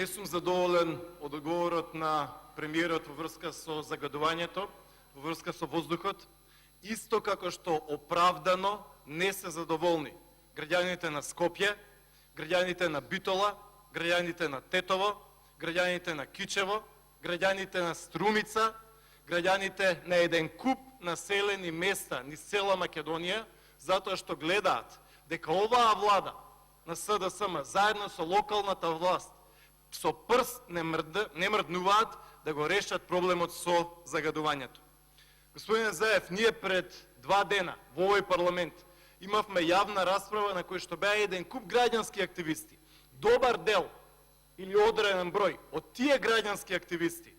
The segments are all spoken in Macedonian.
Не сум задоволен од одговорот на премиерот во врска со загадувањето, во врска со воздухот, исто како што оправдано не се задоволни граѓаните на Скопје, граѓаните на Битола, граѓаните на Тетово, граѓаните на Кичево, граѓаните на Струмица, граѓаните на еден куп населени места низ цела Македонија, затоа што гледаат дека оваа влада на СДСМ заедно со локалната власт со прст не мрднуваат да го решат проблемот со загадувањето. Господин Заев, ние пред 2 дена во овој парламент имавме јавна расправа на која што беа еден куп граѓански активисти. Добар дел или одреден број од тие граѓански активисти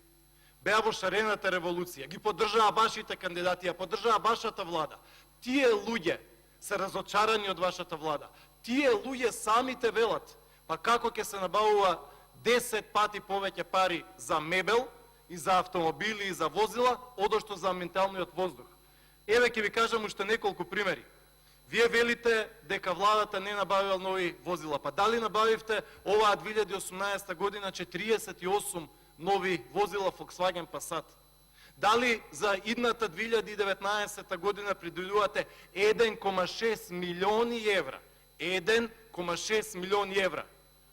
беа во шарената револуција, ги поддржаа вашите кандидати, ја поддржаа вашата влада. Тие луѓе се разочарани од вашата влада. Тие луѓе самите велат, па како ќе се набавува 10 пати повеќе пари за мебел и за автомобили и за возила, одошто за менталниот воздух. Еве ќе ви кажам уште неколку примери. Вие велите дека владата не набавила нови возила. Па дали набавивте оваа 2018 година 48 нови возила Volkswagen Passat? Дали за идната 2019 година предвидувате 1,6 милиони евра? 1,6 милиони евра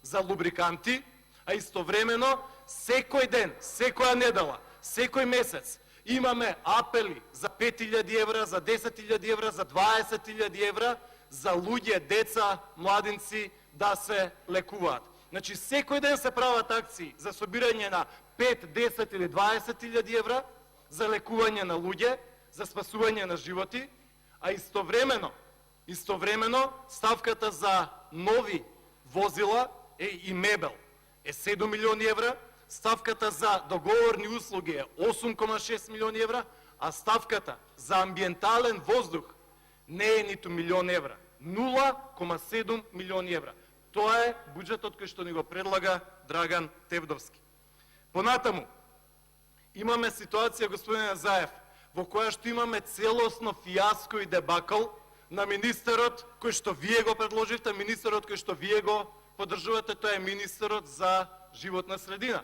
за лубриканти, а истовремено секој ден, секоја недела, секој месец имаме апели за 5.000 евра, за 10.000 евра, за 20.000 евра за луѓе, деца, младинци да се лекуваат. Значи секој ден се прават акции за собирање на 5, 10 или 20.000 евра за лекување на луѓе, за спасување на животи, а истовремено ставката за нови возила и мебел е 7 милиони евра, ставката за договорни услуги е 8,6 милиони евра, а ставката за амбиентален воздух не е ниту милион евра. 0,7 милиони евра. Тоа е буџетот кој што ни го предлага Драган Тевдовски. Понатаму, имаме ситуација, господин Заев, во која што имаме целосно фијаско и дебакл на министерот кој што вие го предложивте, министерот кој што вие го поддржувате, тоа е министерот за животна средина.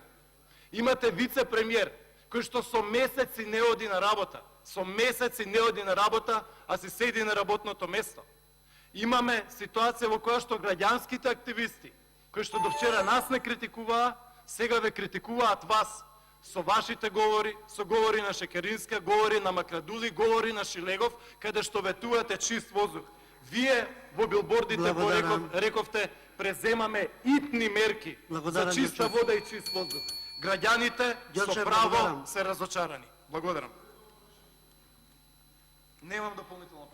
Имате вице-премиер кој што со месеци не оди на работа, а се седи на работното место. Имаме ситуација во која што граѓанските активисти, кои што до вчера нас не критикуваа, сега ве критикуваат вас со вашите говори, со говори на Шекеринска, говори на Макрадули, говори на Шилегов, каде што ветувате чист воздух. Вие во билбордите рековте преземаме итни мерки за чиста вода и чист воздух. Граѓаните со право се разочарани. Благодарам. Немам дополнително